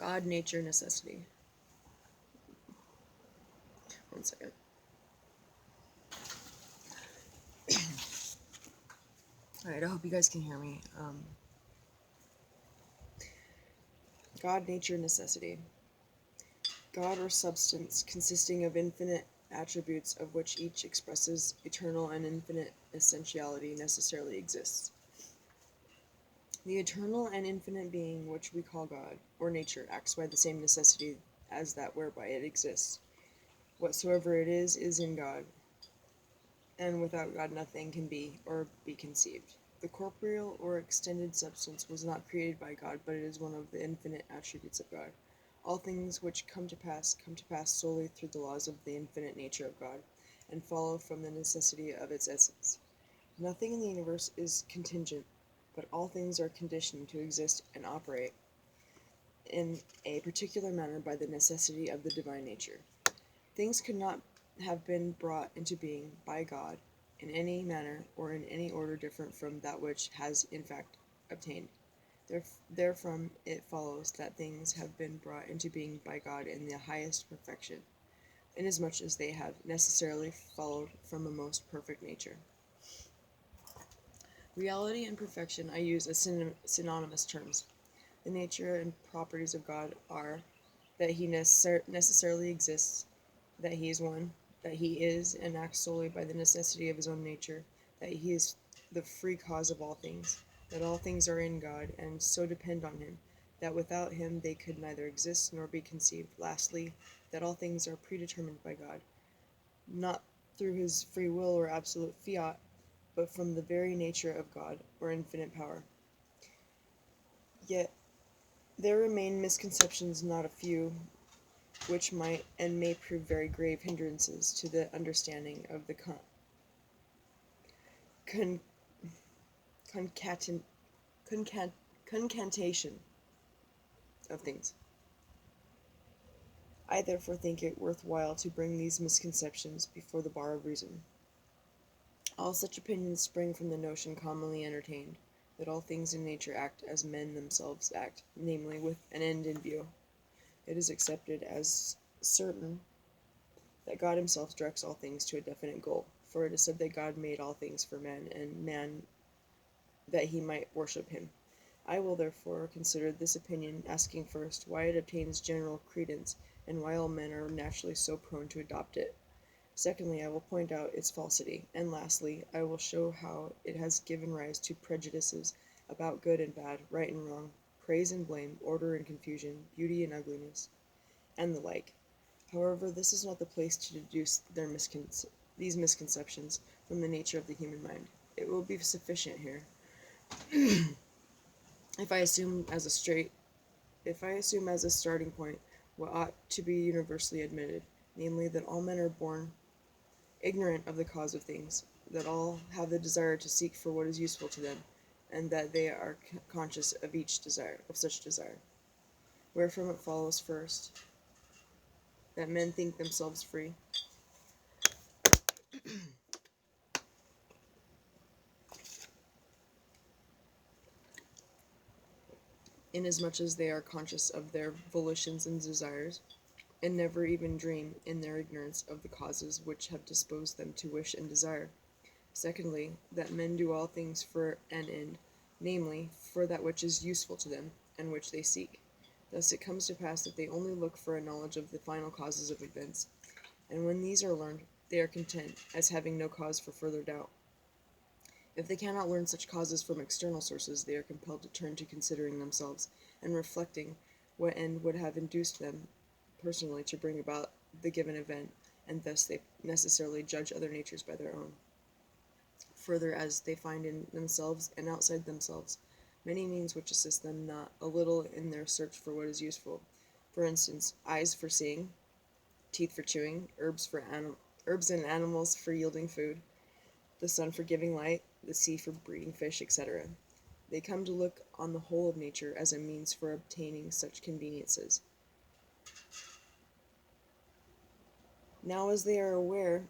God, nature, necessity. One second. Alright, I hope you guys can hear me. God, nature, necessity. God or substance, consisting of infinite attributes of which each expresses eternal and infinite essentiality, necessarily exists. The eternal and infinite being which we call God, or nature, acts by the same necessity as that whereby it exists. Whatsoever it is in God, and without God nothing can be or be conceived. The corporeal or extended substance was not created by God, but it is one of the infinite attributes of God. All things which come to pass solely through the laws of the infinite nature of God, and follow from the necessity of its essence. Nothing in the universe is contingent, but all things are conditioned to exist and operate in a particular manner by the necessity of the divine nature. Things could not have been brought into being by God in any manner or in any order different from that which has in fact obtained. Therefrom it follows that things have been brought into being by God in the highest perfection, inasmuch as they have necessarily followed from a most perfect nature. Reality and perfection I use as synonymous terms. The nature and properties of God are that he necessarily exists, that he is one, that he is and acts solely by the necessity of his own nature, that he is the free cause of all things, that all things are in God and so depend on him, that without him they could neither exist nor be conceived. Lastly, that all things are predetermined by God, not through his free will or absolute fiat, but from the very nature of God or infinite power. Yet there remain misconceptions not a few, which might and may prove very grave hindrances to the understanding of the concantation of things. I therefore think it worth while to bring these misconceptions before the bar of reason. All such opinions spring from the notion commonly entertained, that all things in nature act as men themselves act, namely with an end in view. It is accepted as certain that God himself directs all things to a definite goal, for it is said that God made all things for man, and man that he might worship him. I will therefore consider this opinion, asking first why it obtains general credence, and why all men are naturally so prone to adopt it. Secondly, I will point out its falsity, and lastly, I will show how it has given rise to prejudices about good and bad, right and wrong, praise and blame, order and confusion, beauty and ugliness, and the like. However, this is not the place to deduce these misconceptions from the nature of the human mind. It will be sufficient here if I assume as a starting point what ought to be universally admitted, namely that all men are born ignorant of the cause of things, that all have the desire to seek for what is useful to them, and that they are conscious of such desire. Wherefrom it follows first that men think themselves free, inasmuch as they are conscious of their volitions and desires, and never even dream in their ignorance of the causes which have disposed them to wish and desire. Secondly, that men do all things for an end, namely, for that which is useful to them, and which they seek. Thus it comes to pass that they only look for a knowledge of the final causes of events, and when these are learned, they are content, as having no cause for further doubt. If they cannot learn such causes from external sources, they are compelled to turn to considering themselves, and reflecting what end would have induced them personally to bring about the given event, and thus they necessarily judge other natures by their own. Further, as they find in themselves and outside themselves many means which assist them not a little in their search for what is useful. For instance, eyes for seeing, teeth for chewing, herbs and animals for yielding food, the sun for giving light, the sea for breeding fish, etc. They come to look on the whole of nature as a means for obtaining such conveniences. Now, as they are aware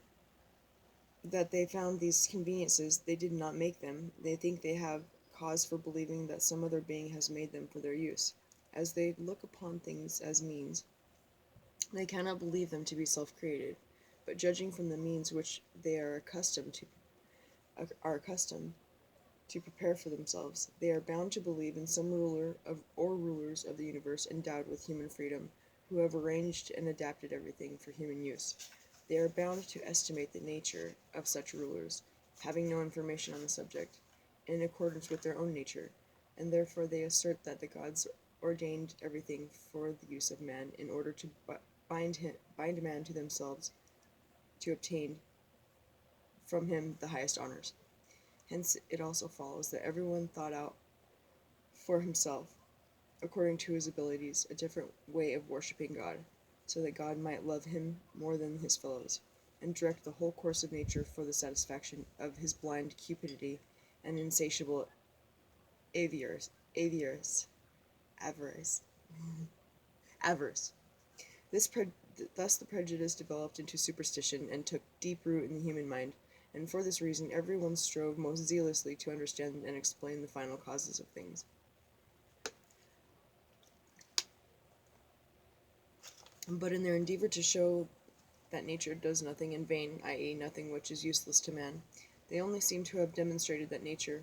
that they found these conveniences, they did not make them, they think they have cause for believing that some other being has made them for their use. As they look upon things as means, they cannot believe them to be self-created, but judging from the means which they are accustomed to prepare for themselves, they are bound to believe in some ruler of or rulers of the universe endowed with human freedom, who have arranged and adapted everything for human use. They are bound to estimate the nature of such rulers, having no information on the subject, in accordance with their own nature, and therefore they assert that the gods ordained everything for the use of man in order to bind man to themselves, to obtain from him the highest honors. Hence it also follows that everyone thought out for himself, according to his abilities, a different way of worshipping God, so that God might love him more than his fellows, and direct the whole course of nature for the satisfaction of his blind cupidity and insatiable avarice. Avarice. Avarice. Thus the prejudice developed into superstition and took deep root in the human mind, and for this reason everyone strove most zealously to understand and explain the final causes of things. But in their endeavor to show that nature does nothing in vain, i.e., nothing which is useless to man, they only seem to have demonstrated that nature,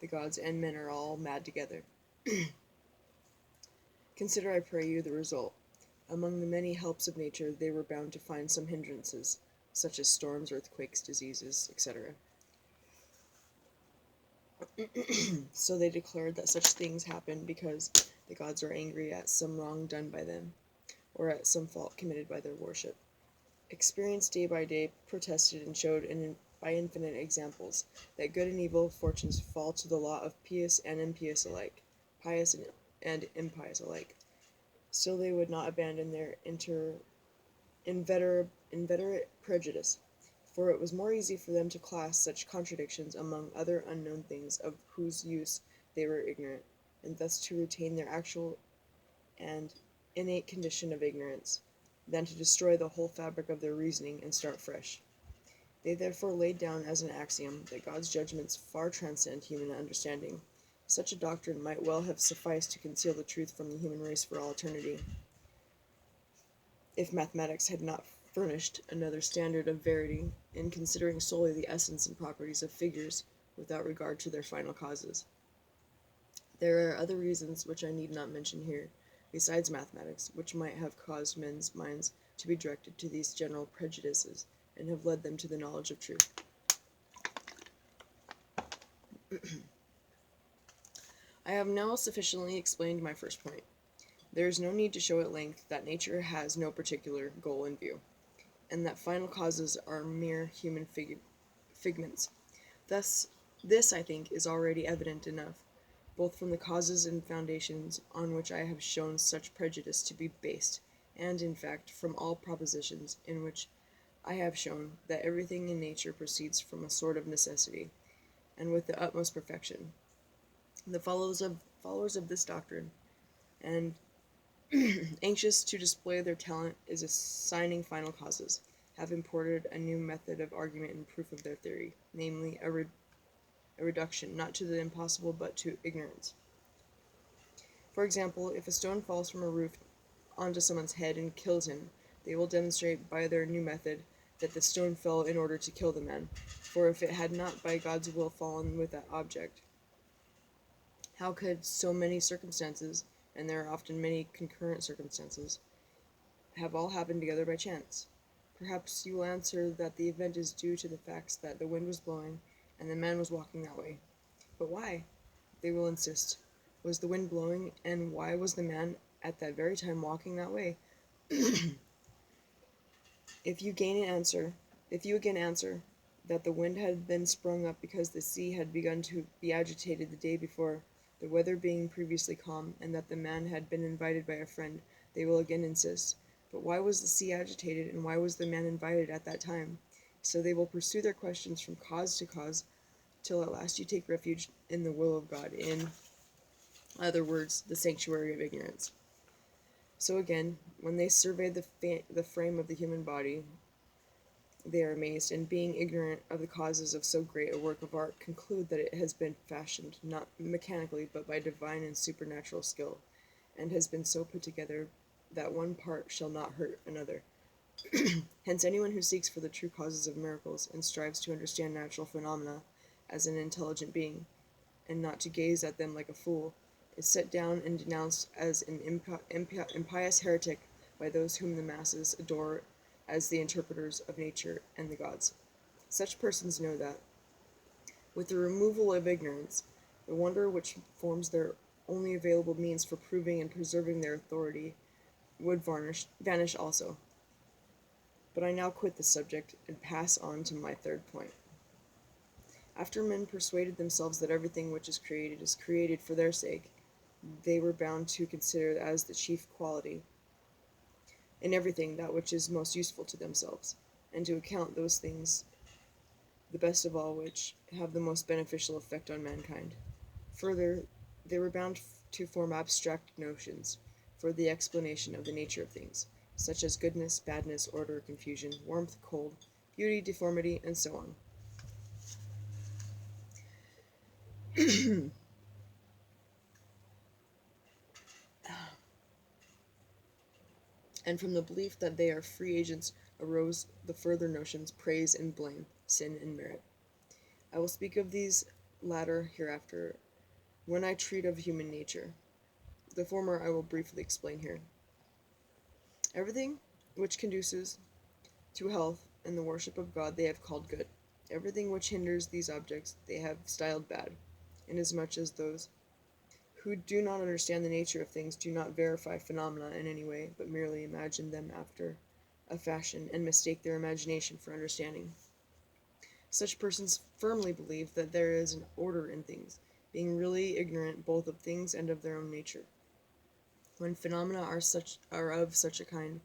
the gods, and men are all mad together. Consider, I pray you, the result. Among the many helps of nature, they were bound to find some hindrances, such as storms, earthquakes, diseases, etc. So they declared that such things happen because the gods are angry at some wrong done by them, or at some fault committed by their worship. Experience day by day protested and showed by infinite examples that good and evil fortunes fall to the lot of pious and impious alike, pious and impious alike. Still they would not abandon their inveterate prejudice, for it was more easy for them to class such contradictions among other unknown things of whose use they were ignorant, and thus to retain their actual and innate condition of ignorance, than to destroy the whole fabric of their reasoning and start fresh. They therefore laid down as an axiom that God's judgments far transcend human understanding. Such a doctrine might well have sufficed to conceal the truth from the human race for all eternity, if mathematics had not furnished another standard of verity in considering solely the essence and properties of figures without regard to their final causes. There are other reasons which I need not mention here, besides mathematics, which might have caused men's minds to be directed to these general prejudices, and have led them to the knowledge of truth. I have now sufficiently explained my first point. There is no need to show at length that nature has no particular goal in view, and that final causes are mere human figments. Thus, this, I think, is already evident enough, both from the causes and foundations on which I have shown such prejudice to be based, and, in fact, from all propositions in which I have shown that everything in nature proceeds from a sort of necessity, and with the utmost perfection. The followers of this doctrine, and anxious to display their talent is assigning final causes, have imported a new method of argument in proof of their theory, namely a reduction, not to the impossible, but to ignorance. For example, if a stone falls from a roof onto someone's head and kills him, they will demonstrate by their new method that the stone fell in order to kill the man, for if it had not by God's will fallen with that object, how could so many circumstances, and there are often many concurrent circumstances, have all happened together by chance? Perhaps you will answer that the event is due to the facts that the wind was blowing and the man was walking that way. But why? They will insist. Was the wind blowing, and why was the man at that very time walking that way? If you again answer that the wind had been sprung up because the sea had begun to be agitated the day before, the weather being previously calm, and that the man had been invited by a friend, they will again insist. But why was the sea agitated, and why was the man invited at that time? So they will pursue their questions from cause to cause, till at last you take refuge in the will of God, in other words, the sanctuary of ignorance. So again, when they survey the frame of the human body, they are amazed, and being ignorant of the causes of so great a work of art, conclude that it has been fashioned not mechanically, but by divine and supernatural skill, and has been so put together that one part shall not hurt another. Hence, anyone who seeks for the true causes of miracles and strives to understand natural phenomena as an intelligent being, and not to gaze at them like a fool, is set down and denounced as an impious heretic by those whom the masses adore as the interpreters of nature and the gods. Such persons know that, with the removal of ignorance, the wonder which forms their only available means for proving and preserving their authority would vanish also. But I now quit the subject and pass on to my third point. After men persuaded themselves that everything which is created for their sake, they were bound to consider as the chief quality in everything that which is most useful to themselves, and to account those things the best of all which have the most beneficial effect on mankind. Further, they were bound to form abstract notions for the explanation of the nature of things, such as goodness, badness, order, confusion, warmth, cold, beauty, deformity, and so on. And from the belief that they are free agents arose the further notions praise and blame, sin and merit. I will speak of these latter hereafter when I treat of human nature. The former I will briefly explain here. Everything which conduces to health and the worship of God they have called good. Everything which hinders these objects they have styled bad, inasmuch as those who do not understand the nature of things do not verify phenomena in any way, but merely imagine them after a fashion, and mistake their imagination for understanding. Such persons firmly believe that there is an order in things, being really ignorant both of things and of their own nature. When phenomena are of such a kind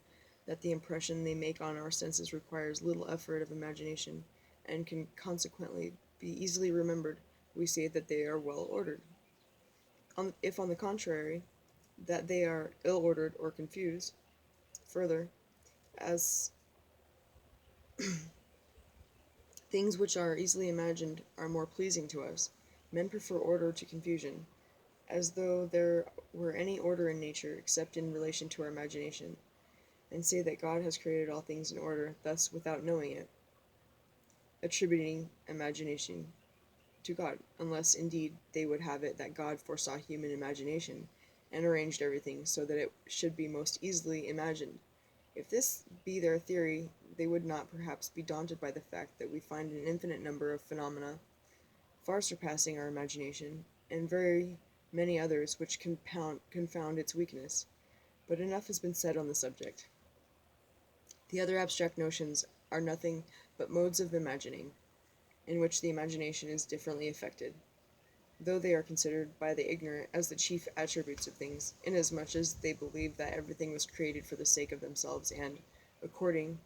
that the impression they make on our senses requires little effort of imagination, and can consequently be easily remembered, we say that they are well ordered. If, on the contrary, that they are ill-ordered or confused. Further, as things which are easily imagined are more pleasing to us, men prefer order to confusion, as though there were any order in nature except in relation to our imagination, and say that God has created all things in order, thus without knowing it, attributing imagination to God, unless indeed they would have it that God foresaw human imagination, and arranged everything so that it should be most easily imagined. If this be their theory, they would not perhaps be daunted by the fact that we find an infinite number of phenomena far surpassing our imagination, and very many others which confound its weakness. But enough has been said on the subject. The other abstract notions are nothing but modes of imagining, in which the imagination is differently affected, though they are considered by the ignorant as the chief attributes of things, inasmuch as they believe that everything was created for the sake of themselves, and, according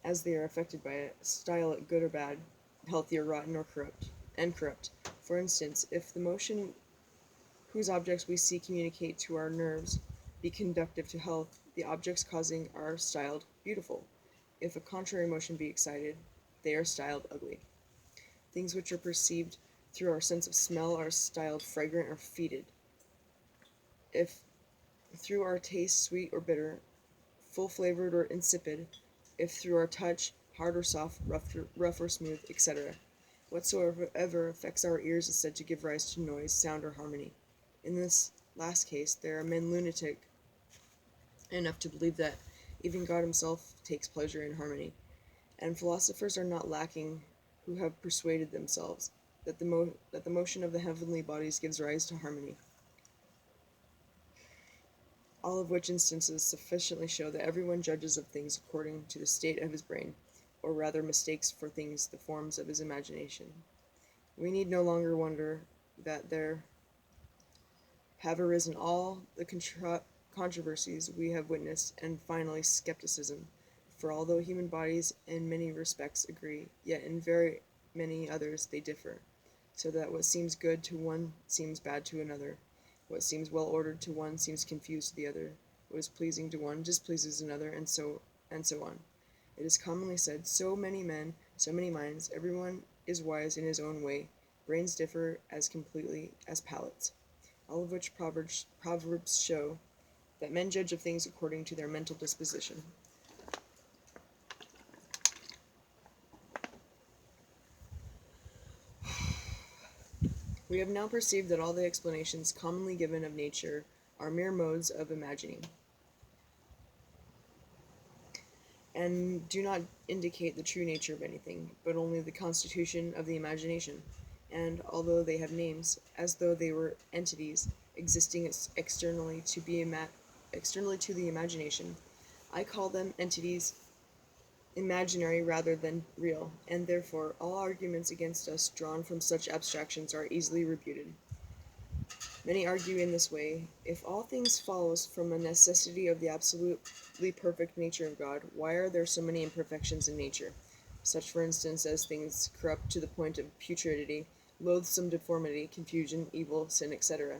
as they are affected by it, style it good or bad, healthy or rotten, or corrupt. For instance, if the motion whose objects we see communicate to our nerves be conducive to health, the objects causing are styled beautiful. If a contrary motion be excited, they are styled ugly. Things which are perceived through our sense of smell are styled fragrant or fetid. If through our taste sweet or bitter, full-flavored or insipid, if through our touch hard or soft, rough or smooth, etc. Whatsoever affects our ears is said to give rise to noise, sound, or harmony. In this last case, there are men lunatic enough to believe that even God himself takes pleasure in harmony, and philosophers are not lacking who have persuaded themselves that the motion of the heavenly bodies gives rise to harmony. All of which instances sufficiently show that everyone judges of things according to the state of his brain, or rather mistakes for things the forms of his imagination. We need no longer wonder that there have arisen all the controversies we have witnessed, and finally skepticism, for although human bodies in many respects agree, yet in very many others they differ, so that what seems good to one seems bad to another, what seems well ordered to one seems confused to the other, what is pleasing to one displeases another, and so on. It is commonly said, so many men, so many minds, everyone is wise in his own way, brains differ as completely as palates. all of which proverbs show that men judge of things according to their mental disposition. We have now perceived that all the explanations commonly given of nature are mere modes of imagining, and do not indicate the true nature of anything, but only the constitution of the imagination. And although they have names, as though they were entities existing externally to the imagination, I call them entities imaginary rather than real, and therefore all arguments against us drawn from such abstractions are easily refuted. Many argue in this way: if all things follows from a necessity of the absolutely perfect nature of God, why are there so many imperfections in nature? Such, for instance, as things corrupt to the point of putridity, loathsome deformity, confusion, evil, sin, etc.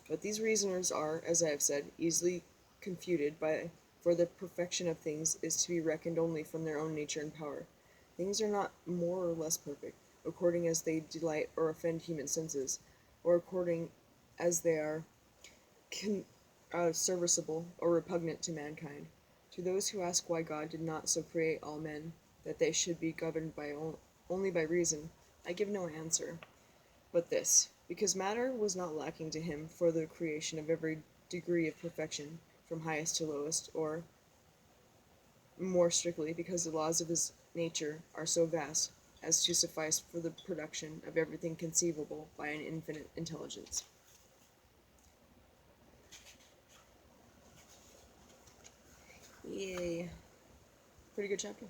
But these reasoners are, as I have said, easily confuted, for the perfection of things is to be reckoned only from their own nature and power. Things are not more or less perfect, according as they delight or offend human senses, or according as they are serviceable or repugnant to mankind. To those who ask why God did not so create all men that they should be governed only by reason, I give no answer, but this: because matter was not lacking to him for the creation of every degree of perfection, from highest to lowest, or, more strictly, because the laws of his nature are so vast as to suffice for the production of everything conceivable by an infinite intelligence. Yay. Pretty good chapter.